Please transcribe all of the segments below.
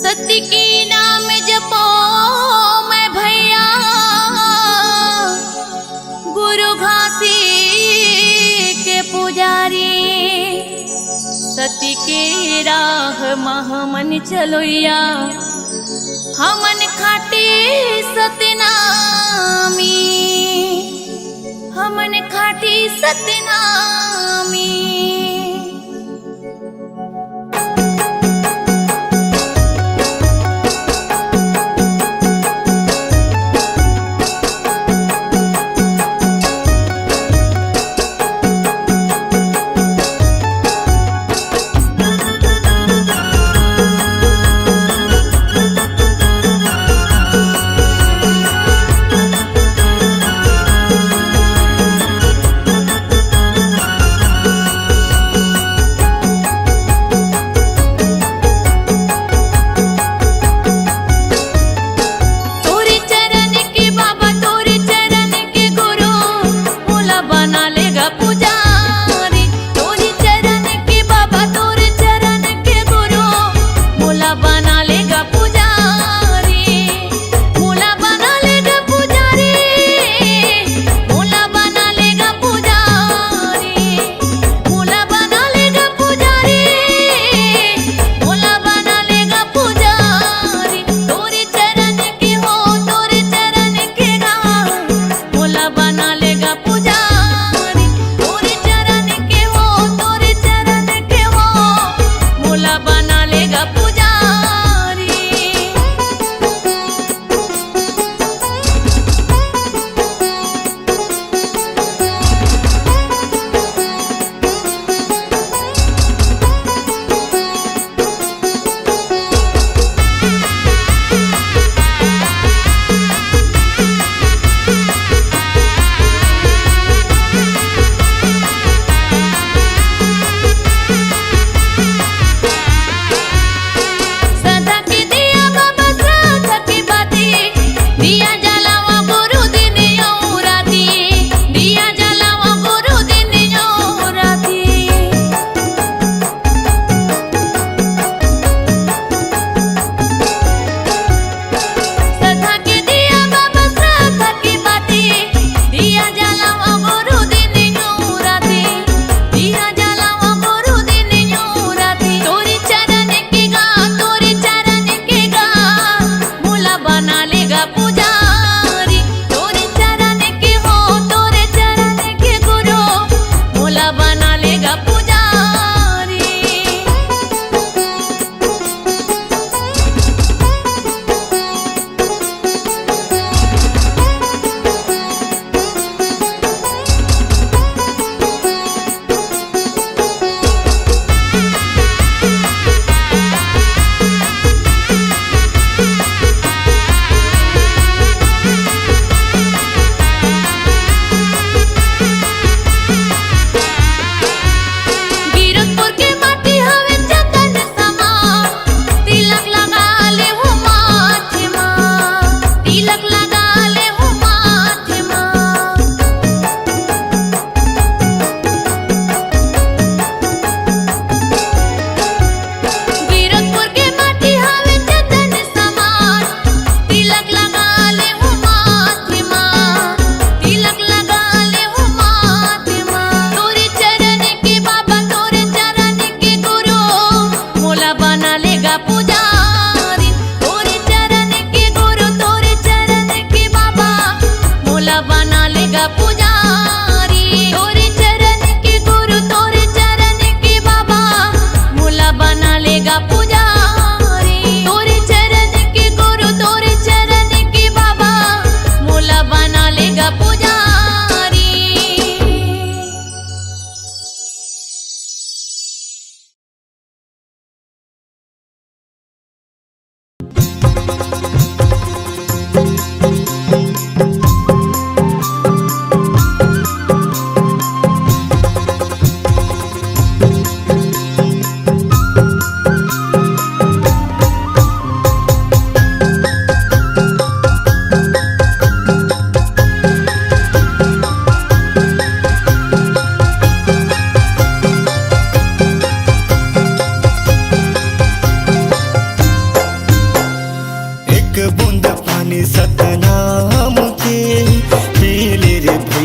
सत्य की नाम जपो मैं भैया, गुरु घासी के पुजारी। सत्य के राह महमन चलोया, हमन खाटे सतनामी, हमन खाटे सतनामी।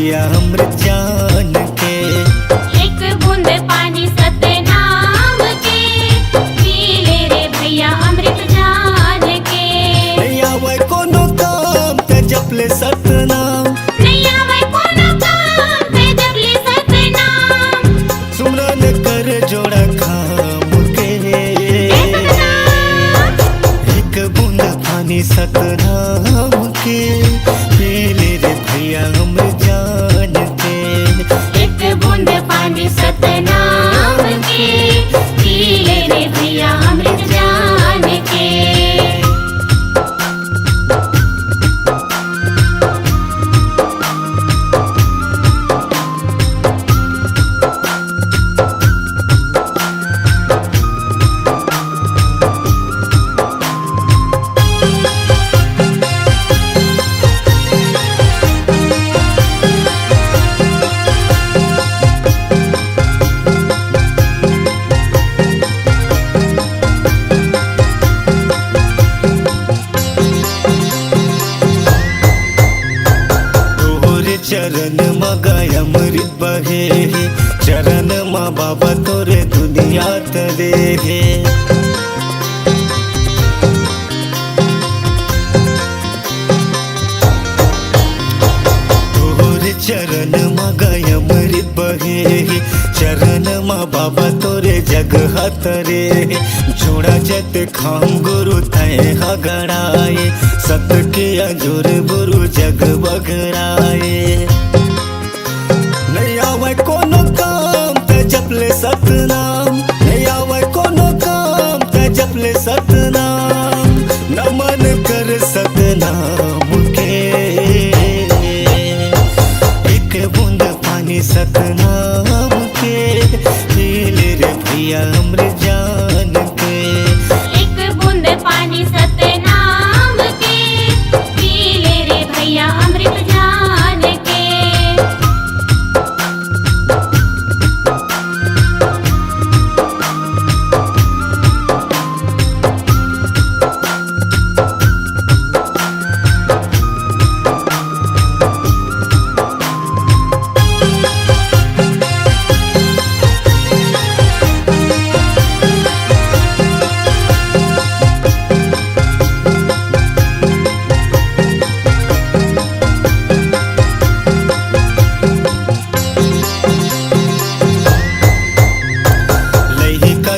भैया अमृत जान के। एक बूंद पानी सतनाम के, पी ले रे भैया अमृत जान के। नहीं आवे कोनो काम ते जपले सतनाम, नहीं आवे कोनो काम ते जपले सतनाम। सुमरन कर जोड़ा खाम के। एक बूंद पानी सतनाम के, पी ले रे भैया अमृत जान के। एक बूंद पानी सतनाम के, पी ले रे भैया अमृत जान के। तोरे चरण मगाय अमृत बहे, चरण मा बाबा तोरे दुनिया तरे हे। तोरे चरण मगाय अमृत बहे, चरण मा बाबा तोरे जग हतरे। जोड़ा जत खाम गुरु तय हगड़ाए, सत के अजोर गुरु जग बगड़ाए। नहीं आवे कोनो काम ते जपले सतनाम, नहीं आवे कोनो काम ते जपले सतनाम। नमन कर सतनाम के। एक बूंद पानी सतनाम के, पी ले रे भैया अमृत जान के। एक बूंद पानी सतनाम के, पी ले रे भैया अमृत जान के।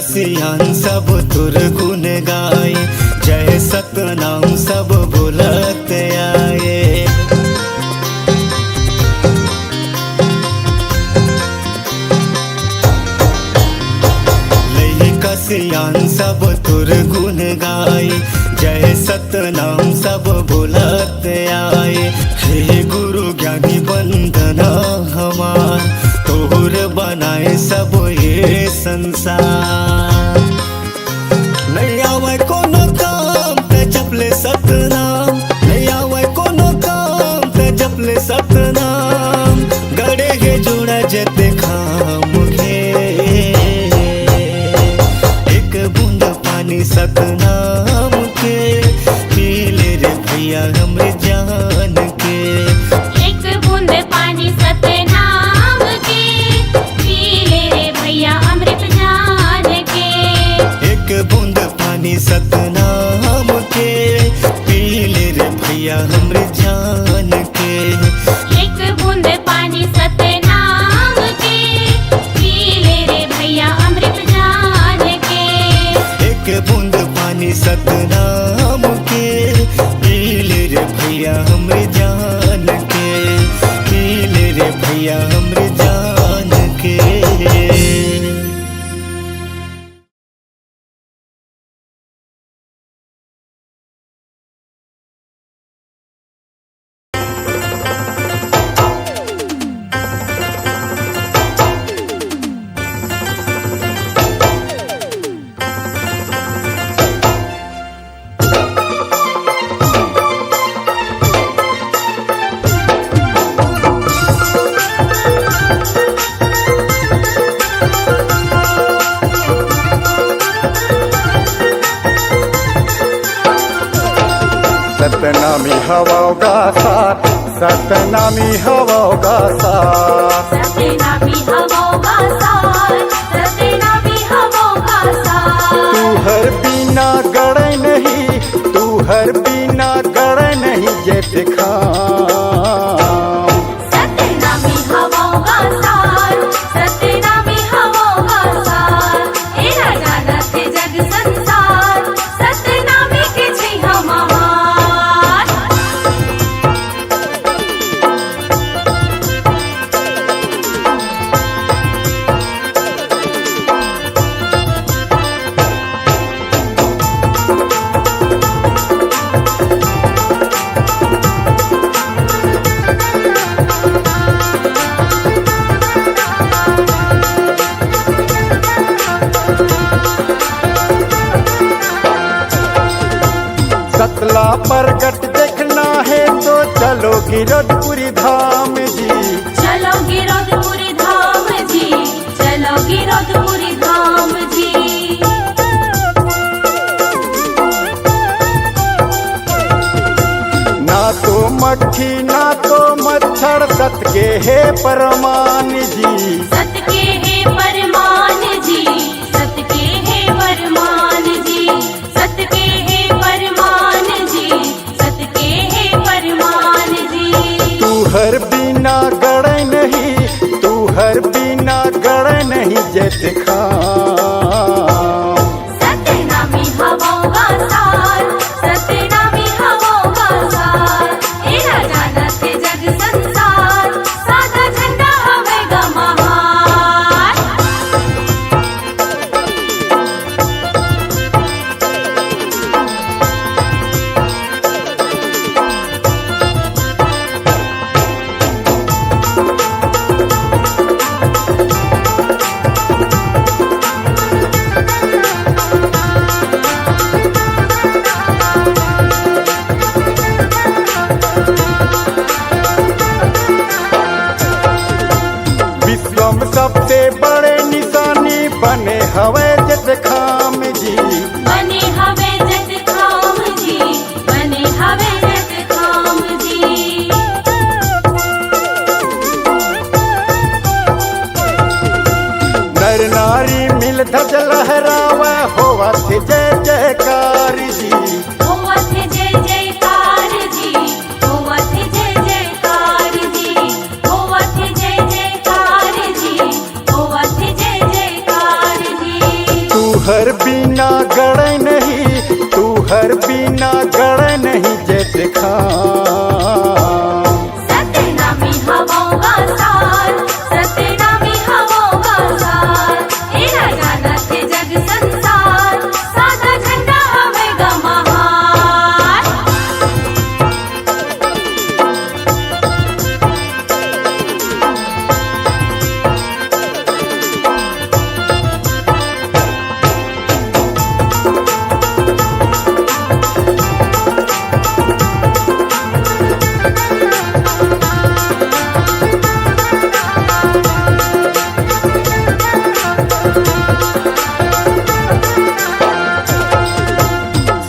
सियान सब तुर गुण गाए, जय सतनाम सब बोलत आए। लई कसियान सब तुर गुण गाए, जय सतनाम सब बोलत आए। हे गुरु ज्ञानी बंदना हमार, तोहर बनाए सब ये संसार। नहीं आवे कोनो काम ते जपले सतनाम, नहीं आवे कोनो काम ते जपले सतनाम। गड़े के जोड़ा जते खाम घे, एक बूंद पानी सतनाम के, पी सतनामी हवोगा सार सतनामी हवोगा सार सतनामी हवोगा सार तू हर बिना गड़े नहीं तू हर बिना गड़े नहीं ये दिखा सतनामी हवोगा सार सतनामी हवोगा सार ए राजा रथे जग संसार सतनामी के छै हमार सतला प्रगट देखना है तो चलो गिरधपुरी धाम जी चलो गिरधपुरी धाम जी चलो गिरधपुरी धाम जी ना तो मक्खी ना तो मच्छर सत के है परमान जी सत के है परमान जी सत के है परमान जी सत के है परमान जी सत के है परमान जी तू हर बिना गड़े नहीं तू हर बिना गड़े नहीं ये दिखा सतनामी हवोगा सार सतनामी हवोगा सार ए राजा रथे जग संसार सादा झंडा हवेगा महार विश्वम सबसे बड़े निशानी बने हवे जत खाम जी बने हवे जग खाम जी बने हवे जग खाम जी नर नारी मिल ध्वज लहरावे होवा थे जय जयकार जी होवत जय जयकार जी होवत जय जयकार जी होवत जय जयकार जी होवत जय जयकार जी तू हर बिना गड़े नहीं तू हर बिना गड़े नहीं ये दिखा सतनामी हवोगा सार सतनामी हवोगा सार ए राजा रथे जग संसार सादा झंडा हवेगा महार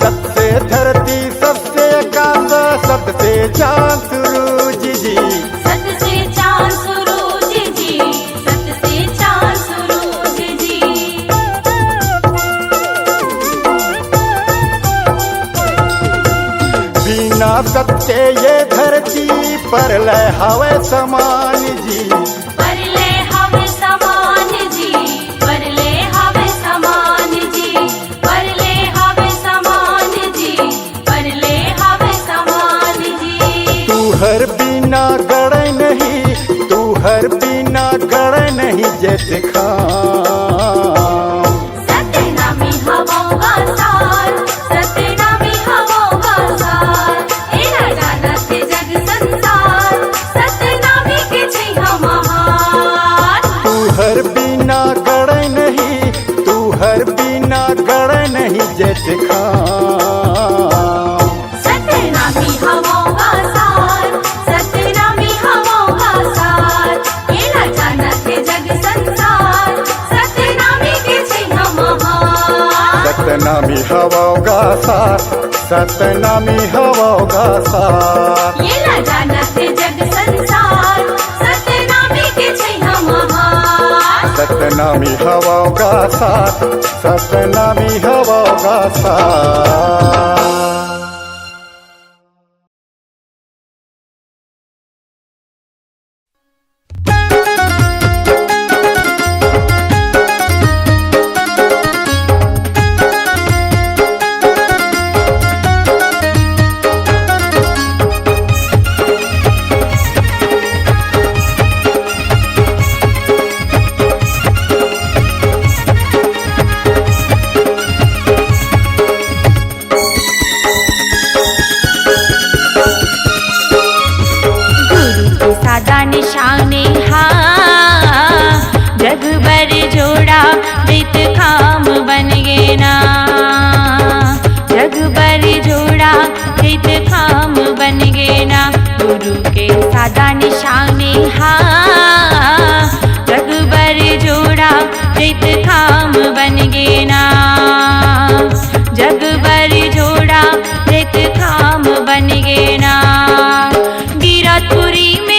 सबसे धरती सबसे आकाश सबसे चांद सूरज जी सत से चांद सूरज जी सत से चांद सूरज जी बिना सत्य ये धरती पर लय हवे समान जी परले हवे समान जी परले हवे समान जी परले हवे समान जी परले हवे समान जी तू हर बिना गड़े नहीं तू हर बिना गड़े नहीं ये दिखा सतनामी हवोगा सार सतनामी हवोगा सार ए राजा रथे जग संसार सतनामी के छै हमार तू हर बिना गड़े नहीं तू हर बिना गड़े नहीं ये दिखा सतनामी हवोगा सार सतनामी हवोगा सार ए राजा रथे जग संसार सतनामी के छै हमार सतनामी हवोगा सार सतनामी हवोगा सार ये राजा नथ जग संसार सतनामी के छैहा महान सतनामी हवागा साथ सतनामी हवागा साथ निशाने हाँ जग भर जोड़ा रित खाम बन गे ना जग भर जोड़ा रित खाम बन गे ना गुरु के सादा निशाने हाँ जग भर जोड़ा रित खाम बन गे ना जग भर जोड़ा रित खाम बन गे ना गिरतपुरी में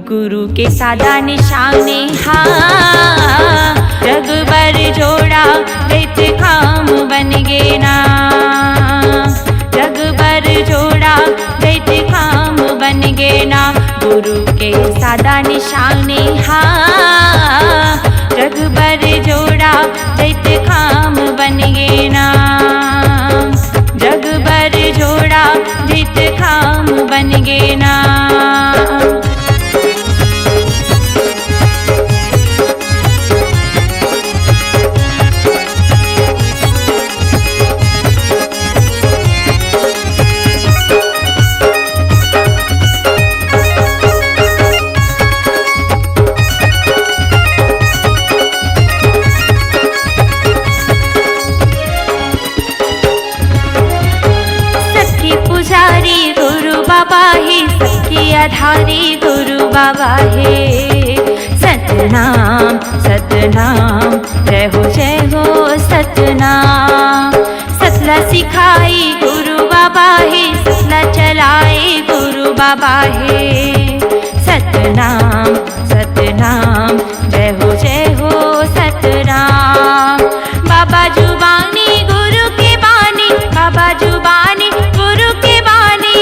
गुरु के सादा निशाने हाँ जग भर जोड़ा रित खाम बन गे ना जग भर जोड़ा रित खाम बन गे ना गुरु के सादा निशाने हाँ जग भर जोड़ा रित खाम बन गे ना जग भर जोड़ा रित खाम बन गे ना आधारी गुरु बाबा है सतनाम सतनाम जय हो सतनाम सतला सिखाई गुरु बाबा है सतला चलाए गुरु बाबा है सतनाम सतनाम जय हो सतनाम बाबा जुबानी गुरु के बानी बाबा जुबानी गुरु के बानी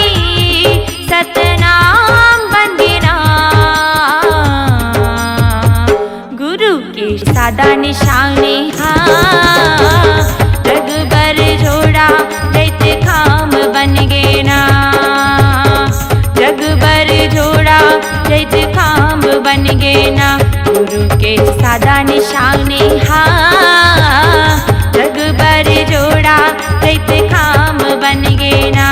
सतनाम बंदना गुरु के सादा निशाने हाँ जग भर जोड़ा रित खाम बन गे ना जग भर जोड़ा रित खाम बन गे ना गुरु के सादा निशाने हाँ जग भर जोड़ा रित खाम बन गे ना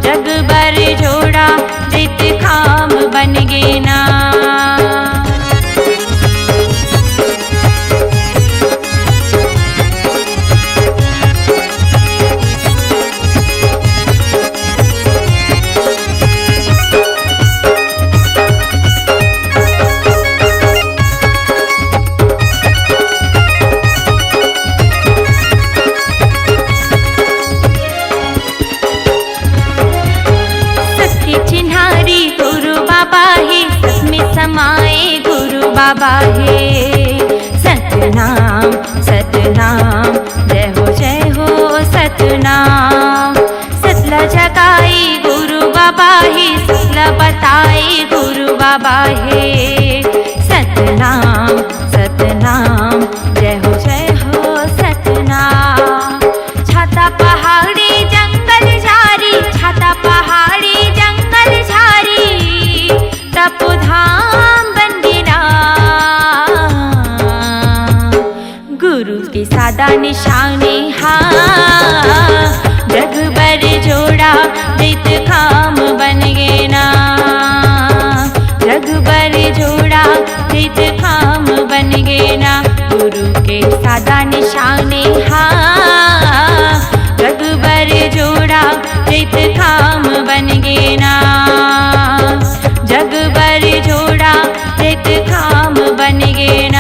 जग भर जोड़ा रित खाम बन गे ना समाए गुरु बाबा है सतनाम सतनाम जय हो सतनाम सतला जगाई गुरु बाबा है सतला बताए गुरु बाबा है सतनाम सतनाम जय हो सतनाम छाता पहाड़ी जंगल झारी छाता पहाड़ी जंगल झारी तपोधाम बंदिना गुरु के सादा निशाने हाँ जग भर जोड़ा रित खाम बन गे ना जग भर जोड़ा रित खाम बन गे ना गुरु के सादा निशाने हाँ जग भर जोड़ा रित खाम बन गे ना जग भर जोड़ा रित खाम बन गे ना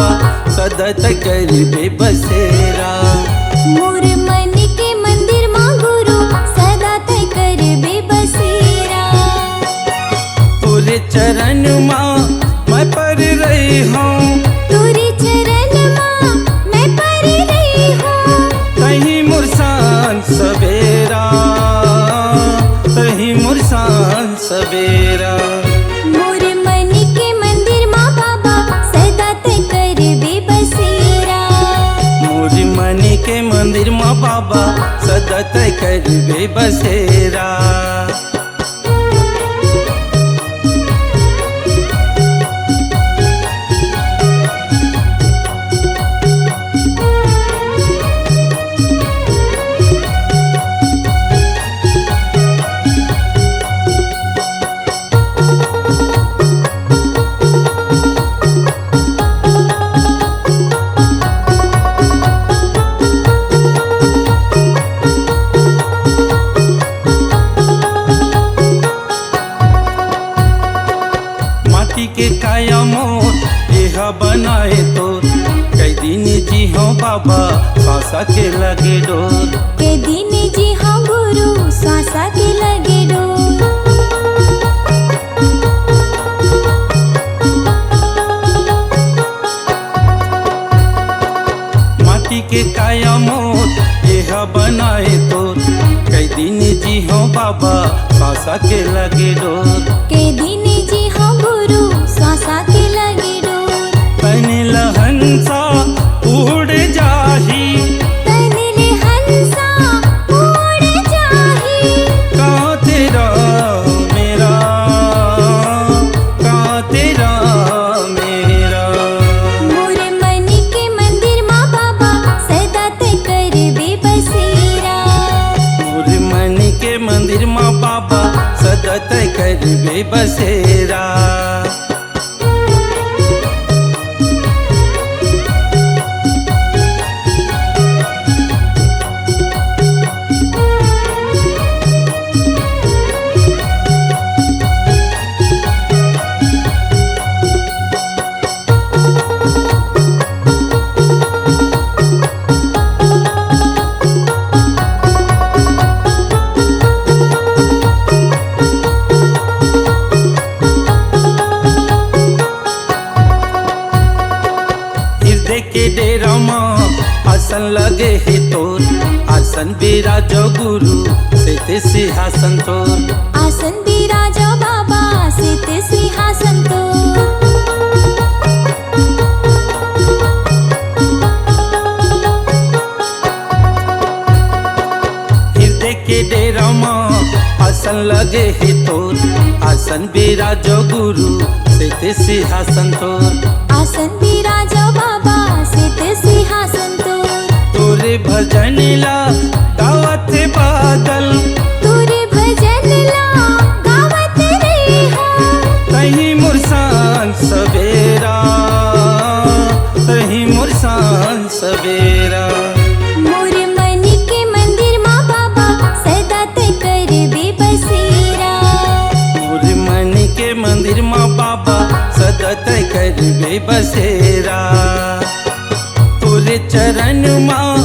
बाबा सतत करबे बसेरा। मोर मन के मंदिर माँ गुरु सदा तय करबे बसेरा। तोरे चरण माँ मैं पर रही हूँ, तोरे चरण माँ मैं पर रही हूँ। कहीं मुरसान सवेरा, कहीं मुरसान सवेरा। मोर मन के मंदिर माँ बाबा सदा तय करबे बसेरा। मोरी मनी के मंदिर माँ बाबा सतत करबे बसेरा। माटी के काया मोर यह बनाए तो कई दिन जी हो बाबा सांसा के लगे डोर। के दिन जी हाँ गुरु श्वासा के लगे डोर। माटी के काया मोर यह बनाए तो कई दिन जी हो बाबा सांसा के लगे डोर। के दिन जी हाँ गुरु श्वासा के लगे डोर। तने लहंसा उड़ जाही, तनले हंसा उड़ जाही। कहाँ तेरा मेरा, कहाँ तेरा मेरा। मोर मन के मंदिर माँ बाबा सदा तय करबे बसेरा। मोर मन के मंदिर माँ बाबा सतत करबे बसेरा। हृदय के डेरा माँ आसन लगे है तोर, आसन बिराजो गुरु से सिंहासन तोर। आसन बिराजो बाबा सित सिंहासन तो। हृदय के डेरा माँ आसन लगे है तोर, आसन बिराजो गुरु से सिंहासन तोर। आसन बिराजो बाबा सित सिंहासन तो। तोरे भजन ला गावत बादल, तोरे भजन ला गावत रही हूँ। कहीं मुरसान सवेरा, कहीं मुरसान सवेरा। मोर मन के मंदिर माँ बाबा सदा तय करबे बसेरा। मोर मन के मंदिर माँ बाबा सतत करबे बसेरा। तोरे चरण माँ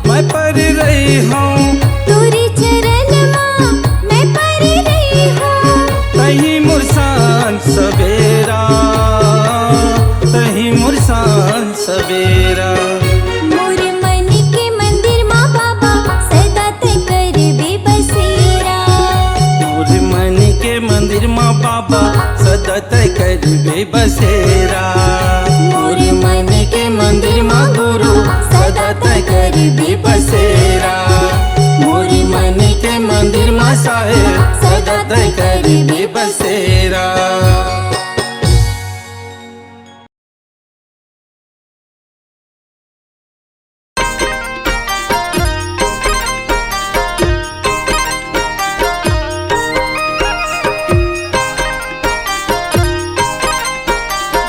मैं पर रही हूँ, तोरे चरण माँ मैं पर रही हूँ। कहीं मुरसान सवेरा, कहीं मुरसान सवेरा। मोर मन के मंदिर माँ बाबा सदा तय करबे बसेरा। मोर मन के मंदिर माँ बाबा सतत करबे बसेरा। मोर मन के मंदिर माँ गुरु सतत करबे बसेरा। मोर मन के मंदिर माँ साहेब सतत करबे बसेरा।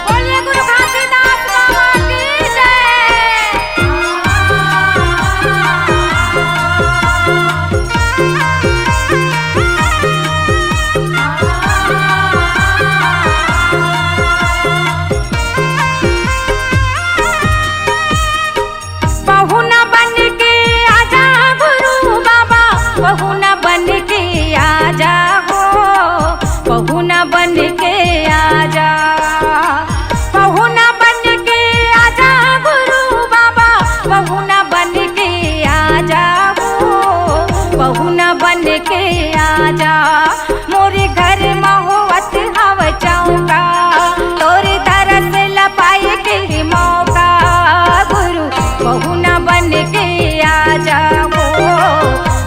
बोलिए गुरु घासीदास बाबा की जय। पहुना बन के आजा हो, पहुना बन के आजा, पहुना बन के आजा गुरु बाबा, पहुना बन के आजा हो, पहुना बन के आजा। मोरे घर महुवत हव चौका, तोरे तरस लपाए के मौका, गुरु पहुना बन के आजा हो,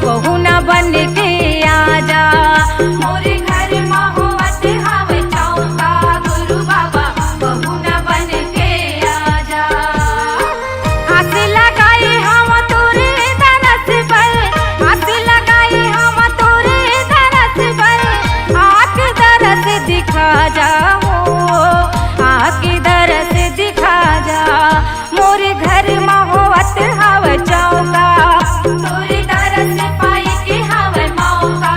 पहुना बन के आजा। मोरे घर महुवत हव चौका, गुरु बाबा पहुना बन के आजा। आस लगाई हम तोरे तरस पर, आस लगाई हम तोरे तरस पर, आके दरस दिखा जाओ, आके दरस दिखा जा। मोरे घर महुवत हव चौका, तोरे दरस पाई के हव मौका,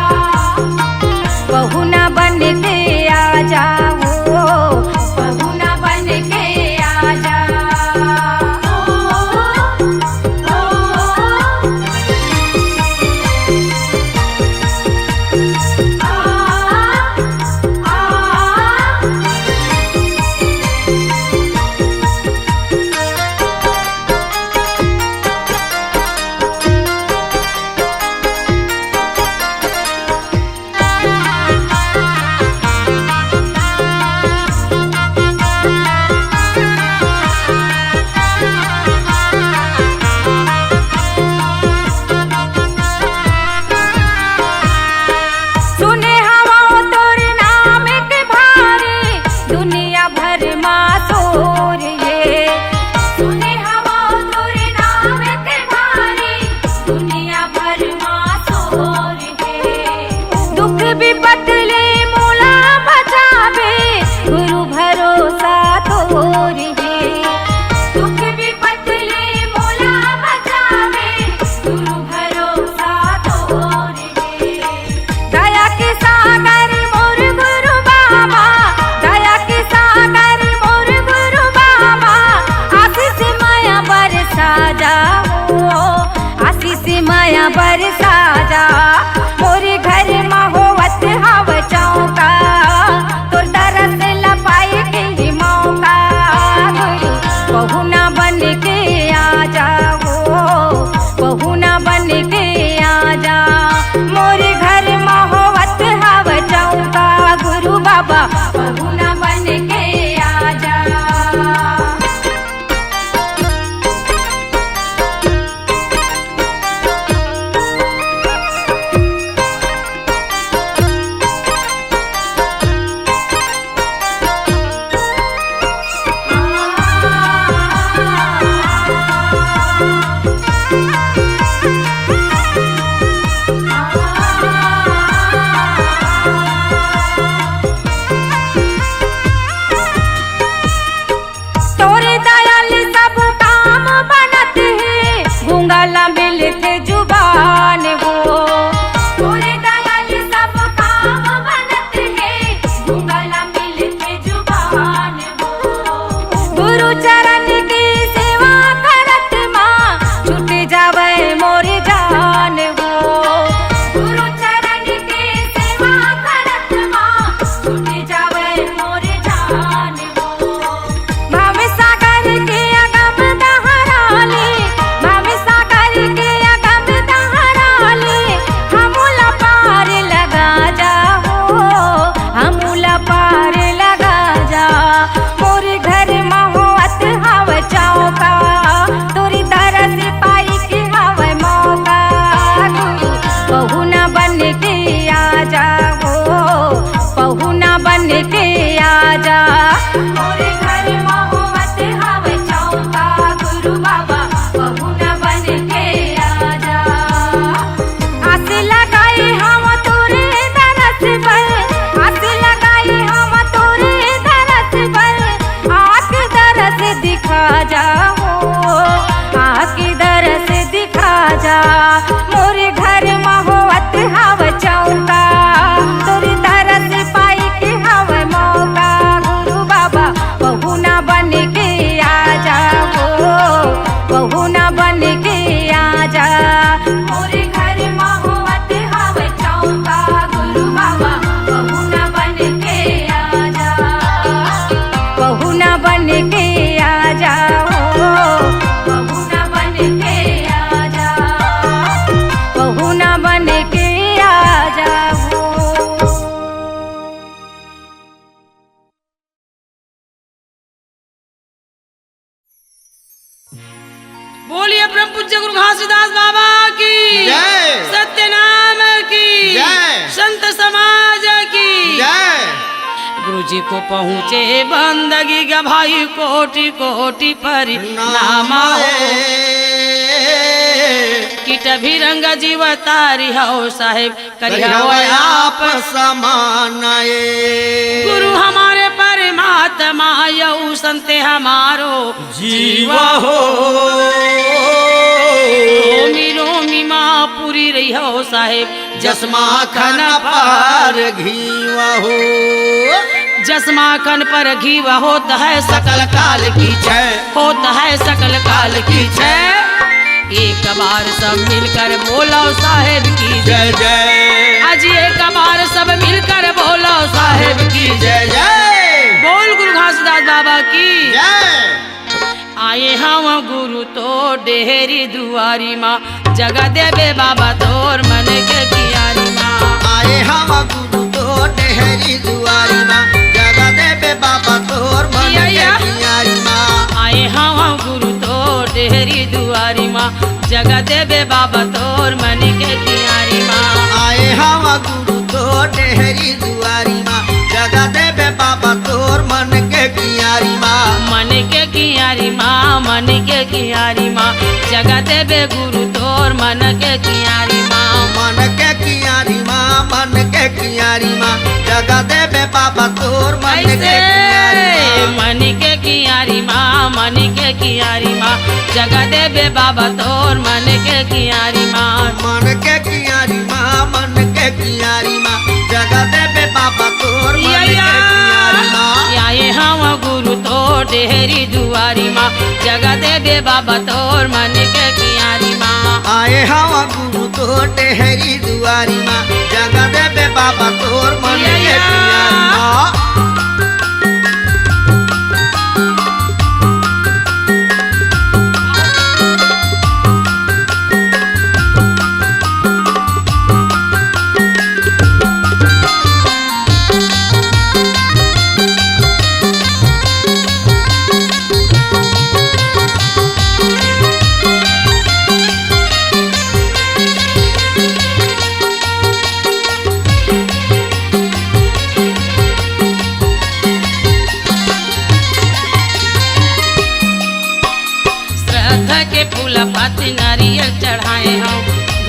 पहुना बन के आजा हो, पहुना बन के आजा। सुने हवा तोर नाम के भारे, दुनिया भर मा तोर ये। सुने हवा तोर नाम के भारे, दुनिया भर मा तोर ये। दुख विपत ले मोला बचावे, गुरु भरोसा तोर ये। दुख विपत ले मोला बचावे, गुरु भरोसा तोर ये। दया के सागर मोर गुरु बाबा, दया के सागर मोर गुरु बाबा, आशीष माया बरसा जाओ, आशीष माया बरसा जा। मोरे घर महुवत हव चौका, तोर दरस लपाए के मौका, गुरु पहुना बन के आजा हो, पहुना बन के आजा। मोरे घर महुवत हव चौका, गुरु बाबा पहुना बन के आजा। तोरे दयाल सब काम बनत है, गूंगला मिलते जुबान हो। तोरे दयाल सब काम बनत है, गूंगला मिलते जुबान हो। गुरु चरण की सेवा करत माँ, छूट जावे मोरे जान हो। गुरु चरण की सेवा करत माँ, छूट जावे मोरे जान हो। भाव सागर के अगम दहराले, भाव सागर के अगम पूज्य गुरु घासीदास बाबा की जय। सत्यनाम की जय। संत समाज की जय। गुरु जी को पहुँचे बंदगी का भाई कोटि कोटि पर नामा किट भी रंग जीव तारी हो साहेब करिया आप समानाए गुरु हमारे परमात्मा यऊ संते हमारो जीवा हो रोमी रोमी माँ पूरी रही हो साहेब जसमा खन पार घीवा हो जसमा खन पर घीवा होता है सकल काल की जय। होता है सकल काल की जय एक बार सब मिलकर बोलो साहेब की जय जय आज एक बार सब मिलकर बोलो साहेब की जय जय बोल गुरु घासीदास बाबा की जय। आए हम गुरु तो डेहरी दुआरी माँ जगह देवे बाबा तोर मन के कियारी माँ आए हम गुरु तो डेहरी दुआरी माँ जगह देवे बाबा तोर मन के कियारी माँ आए हम गुरु तो डेहरी दुआरी माँ जगह देवे बाबा तोर मन के कियारी माँ आए हम गुरु तो डेहरी दुआरी माँ जगह देवे बाबा तोर मन के कियारी माँ मन के कियारी माँ मन के कियारी माँ जगह देवे गुरु तोर मन के कियारी माँ मन के कियारी माँ मन के कियारी माँ जगह देवे बाबा तोर मन के कियारी माँ मन के कियारी माँ मन के कियारी माँ जगह देवे बाबा तोर मन के कियारी माँ मन के कियारी माँ मन के कियारी माँ जगह देवे बाबा तोर मन के कियारी माँ आए हम गुरु तो डेहरी दुआरी माँ जगह देवे बाबा तोर मन के कियारी माँ आए हवा गुरु तो डेहरी दुआरी माँ जगह देवे बाबा तोर मन के कियारी माँ श्रद्धा के फूल पाती नारियल चढ़ाए हम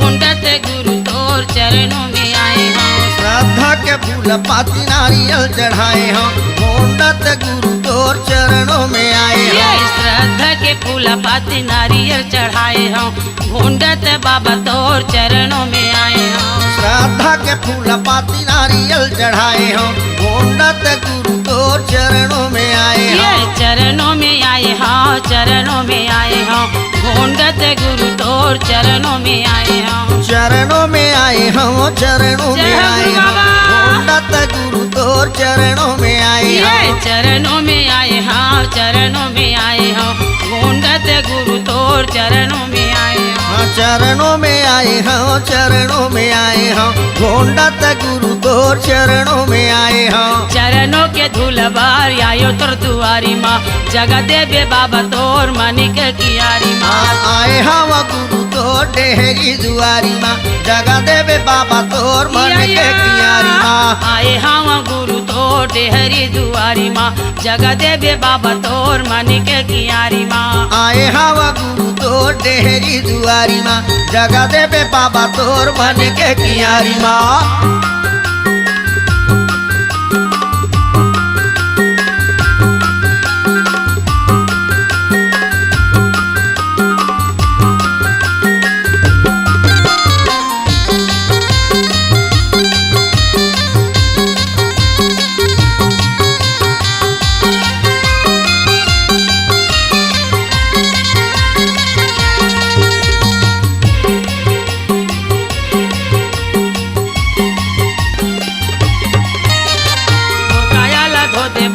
घुंडत गुरु तोर चरणों में आए हम श्रद्धा के फूल पाती नारियल चढ़ाए हम मोंडत गुरु तोर चरणों में आए ये हम श्रद्धा के फूल पाती नारियल चढ़ाए हम घुंडत बाबा तोर चरणों में आए हम श्रद्धा के फूल पाती नारियल चढ़ाए हम मोंडत गुरु तोर चरणों में आए ये हम चरणों में आए हाँ चरणों में आए हम घुंडत गुरु तोर चरणों में आए हम चरणों में आए हम चरणों में जय हो आए गुरु हम बाबा। मोंडत गुरु तोर चरणों में आए ये हम चरणों में आए हाँ चरणों में आए हम घुंडत गुरु तोर चरणों में आए हम हाँ चरणों में आए हम चरणों में आए हम घोंडत गुरु तोर चरणों में आए हम चरणों के धूल बार आयो तोर दुआरी माँ जगह देवे बाबा तोर मन के कियारी माँ आए हम गुरु तोर डेहरी दुआरी माँ जगह देवे बाबा तोर मन के कियारी माँ आए हम गुरु तोर डेहरी दुआरी माँ जगह देवे बाबा तोर मन के कियारी माँ आए हम गुरु तोर डेहरी दुआरी माँ जगह देवे बाबा तोर मन के कियारी माँ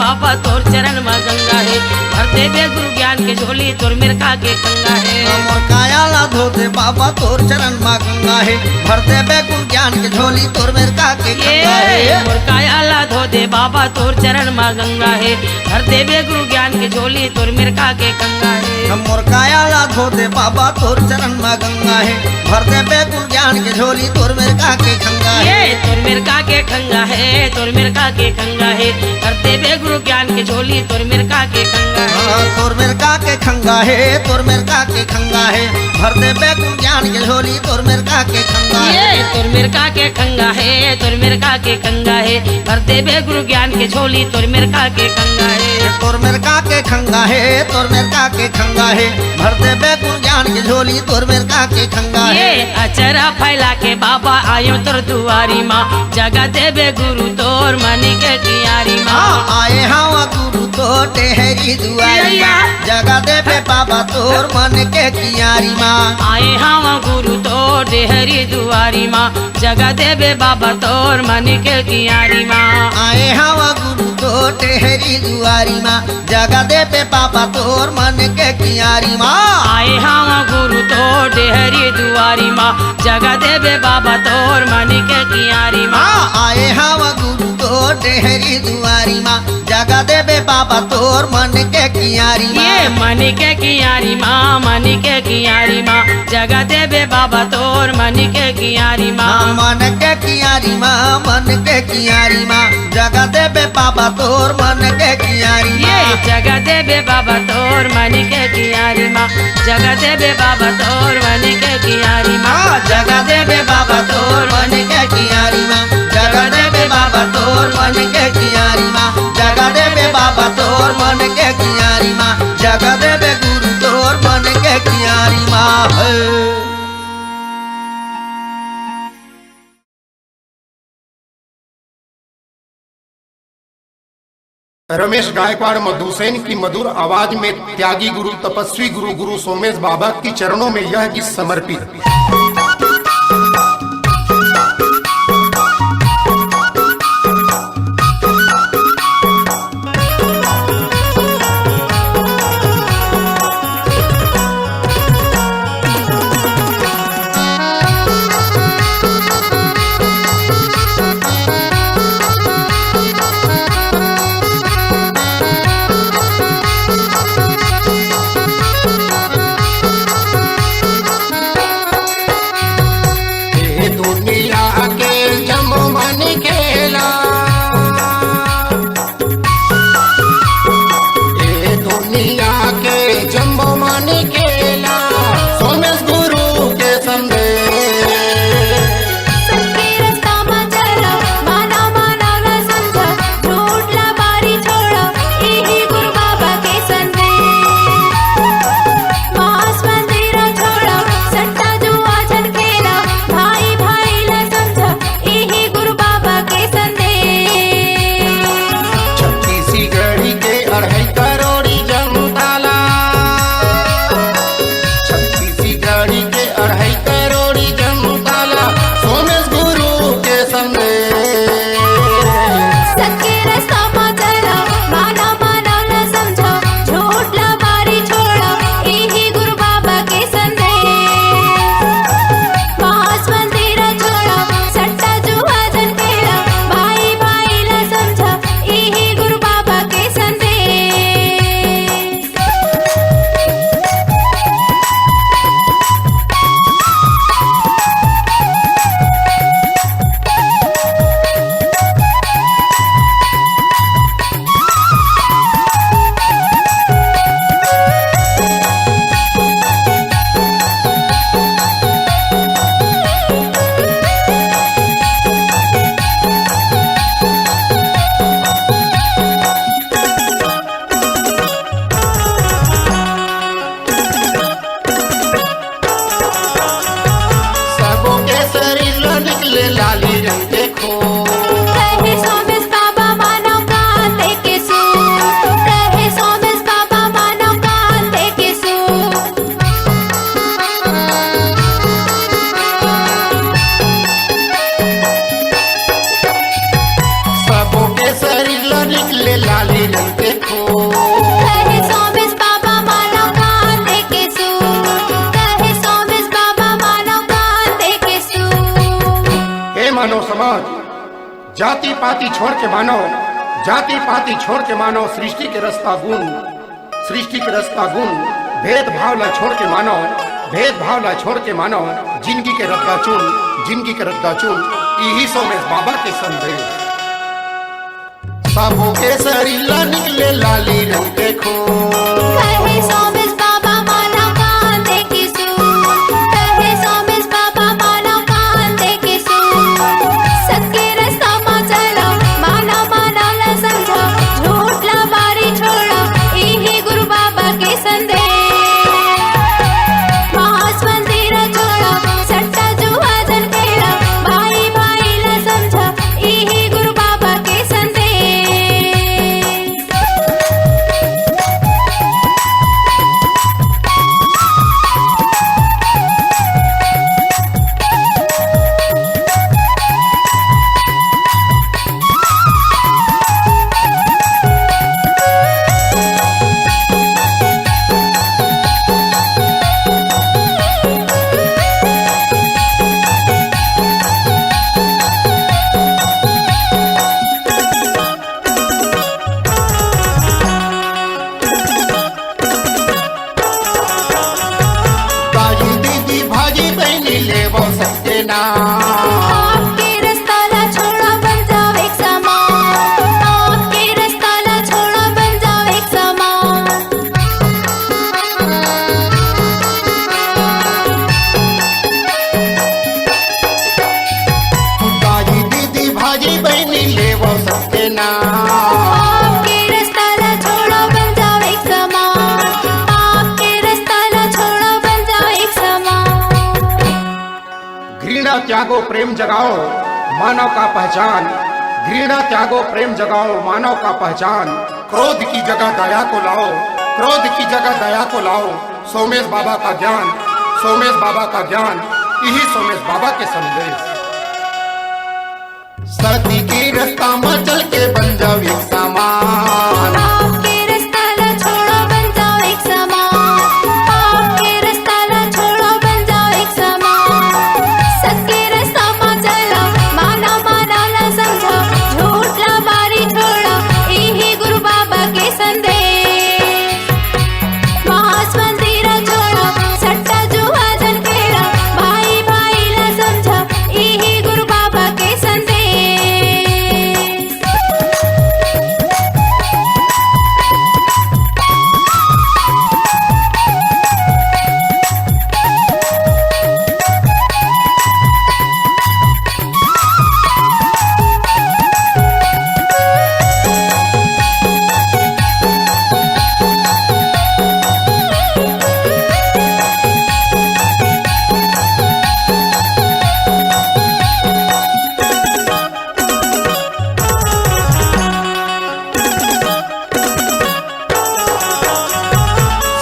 बाबा तोर चरण में गंगा है भर देवे गुरु ज्ञान के झोली तोर मिर्का के कंगा है मोर काया ला धोते बाबा तोर चरण मा गंगा है भर देबे गुण ज्ञान के झोली तोर मिर्का के कंगा है मोर काया ला धो दे बाबा तोर चरण मा गंगा है भर देबे गुरु ज्ञान के झोली तोर मिर्का के कंगा है मोर काया ला धोते बाबा तोर चरण मा गंगा है भर देबे गुण ज्ञान के झोली तोर मिर्का के कंगा है तोर मिर्का के खंगा है तोर मिर्का के खंगा है भर देबे गुरु ज्ञान के झोली तोर मिर्का के खंगा है तोर मिर्का के खंगा है तोर मिर्का के खंगा है भर देबे गुण ज्ञान के झोली तोर मिर्का के खंगा है तोर मिर्का के खंगा है तोर मिर्का के खंगा है भर देबे गुरु ज्ञान के झोली तोर मिर्का के खंगा है तोर मिर्का के खंगा है तोर मिर्का के खंगा है भर देबे गुण ज्ञान के झोली तोर मिर्का के खंगा है अचरा फैला के बाबा आयो तोर दुआरी माँ जगा देबे गुरु तोर मनी के कियारी माँ आए हवा गुरु तो टेहरी दुआरी जगा देबे बाबा तोर मन के कियारी माँ आए हवा गुरु तोर डेहरी दुआरी माँ जगा देबे बाबा तोर मनी के कियारी माँ आए हवा गुरु तो टेहरी दुआरी माँ जगा देबे बाबा तोर मन के कियारी माँ आए हवा गुरु तोर डेहरी दुआरी माँ जगा देबे बाबा तोर मनी के कियारी माँ आए हवा गुरु तो टेहरी दुआरी माँ जगा देबे बाबा तोर मन के कियारी माँ मनी के कियारी माँ मनी के कियारी माँ जगा देबे बाबा तोर मनी के कियारी माँ मन के कियारी माँ मन के कियारी माँ जगा देबे बाबा तोर मन के कियारी माँ जगा देबे बाबा तोर मनी के कियारी माँ जगा देबे बाबा तोर मनी के कियारी माँ जगा देबे बाबा तोर मन के कियारी माँ जगा देबे बाबा तोर मन के कियारी माँ जगा देबे बाबा तोर मन के कियारी माँ जगा देबे गुरु तोर मन के कियारी माँ रमेश गायकवाड़ मधुसेन की मधुर आवाज में त्यागी गुरु तपस्वी गुरु गुरु सोमेश बाबा की चरणों में यह गीत समर्पित। समाज जाति पाति छोड़ के मानो, जाति पाति छोड़ के मानो सृष्टि के रास्ता गुण, सृष्टि के रास्ता गुण, भेदभाव ला छोड़ के मानो, भेदभाव ला छोड़ के मानो, जिंदगी के रद्दा चुन, जिंदगी के रद्दा चुन, यही सोमेश बाबा के संदेश। सबों के शरीर निकले लाली रंग के खून, कहे सोमेश बाबा माना कान दे की सून, कहे सोमेश बाबा माना कान दे की सून, सत्य रास्ता में चलो, माना माना ला समझो, झूठ ला बारी छोड़ो, यही गुरु बाबा के संदेश। मांस मंदिर छोड़ो, सट्टा जुआ जन खेलो, भाई भाई ला समझो, यही गुरु बाबा के संदेश। दाई दीदी भाजी बहनी ले वो सबके नाम, आपके रास्ता ला छोड़ो बन जाओ एक समान, आपके रास्ता ला छोड़ो बन जाओ एक समान। दाई दीदी भाजी बहनी ले वो सबके नाम, आपके रास्ता ला छोड़ो बन जाओ एक समान, आपके रास्ता ला छोड़ो बन जाओ एक समान। घृणा त्यागो प्रेम जगाओ मानव का पहचान, घृणा त्यागो प्रेम जगाओ मानव का पहचान, क्रोध की जगह दया को लाओ, क्रोध की जगह दया को लाओ, सोमेश बाबा का ज्ञान, सोमेश बाबा का ज्ञान, यही सोमेश बाबा के संदेश। सती की रास्ता में चल के बन जाओ एक समान, आपके रास्ता ला छोड़ो बन जाओ एक समान, आपके रास्ता ला छोड़ो बन जाओ एक समान। सत्य रास्ता में चलो, माना माना ला समझो, झूठ ला बारी छोड़ो, यही गुरु बाबा के संदेश। मांस मंदिर छोड़ो, सट्टा जुआ जन खेलो, भाई भाई ला समझो, यही गुरु बाबा के संदेश।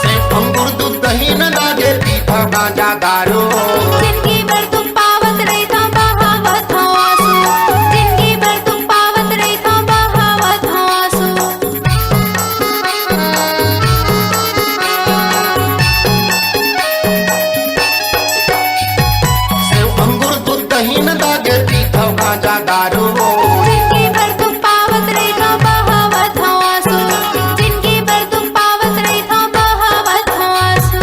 सेब अंगूर दूध दही न लागे पीठा गांजा दारू, जिंदगी भर तुम पावत रही था बहावत हो आंसू, जिंदगी भर तुम पावत रही था बहावत हो आंसू। सेब अंगूर दूध दही न लागे पीठा गांजा दारू, जिंदगी भर तुम पावत रही था बहावत हो आंसू, जिंदगी भर तुम पावत रही था बहावत हो आंसू।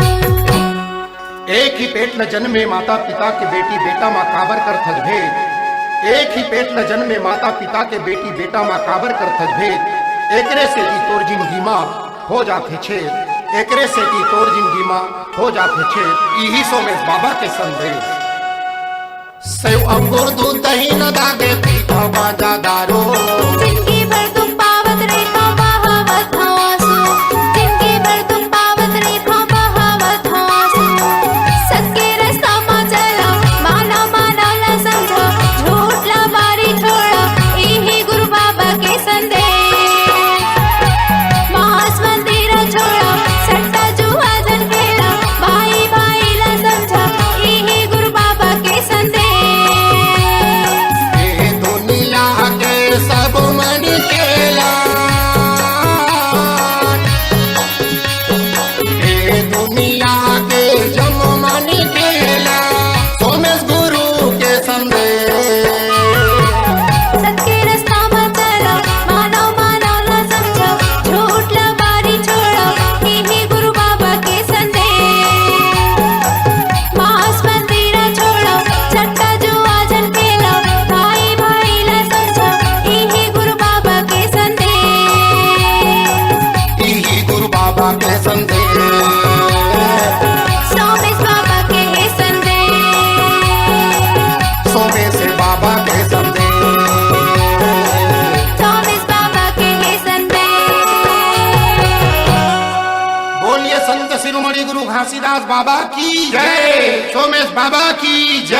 एक ही पेट न जन्मे माता पिता के बेटी बेटा माँ काबर कर थज भेद, एक ही पेट न जन्मे माता पिता के बेटी बेटा माँ काबर कर थज भेद, एकरे से की तोर जिंदगी माँ हो जाते छेद, एकरे से की तोर जिंदगी माँ हो जाते छेद, यही सोमेश बाबा के संदेश। सेव अंगूर दूध दही न दागे पीठा गांजा दारू, जिंदगी भर तुम पावत रही था बहावत हो आंसू, जिंदगी भर तुम पावत रही था बहावत हो आंसू। सत्य रास्ता में चलो, माना माना ला समझो, झूठ ला बारी छोड़ो, यही गुरु बाबा के संदेश। मांस मंदिर छोड़ो, सट्टा जुआ जन खेलो, भाई भाई ला समझो, यही गुरु बाबा के संदेश। ये दुनिया के सब मन संदेश, सोमेश बाबा के है संदेश, सोमेश बाबा के संदेश। सोमेश बाबा के है संदेश। बोलिए संत शिरोमणि गुरु घासीदास बाबा की जय, सोमेश बाबा की जय।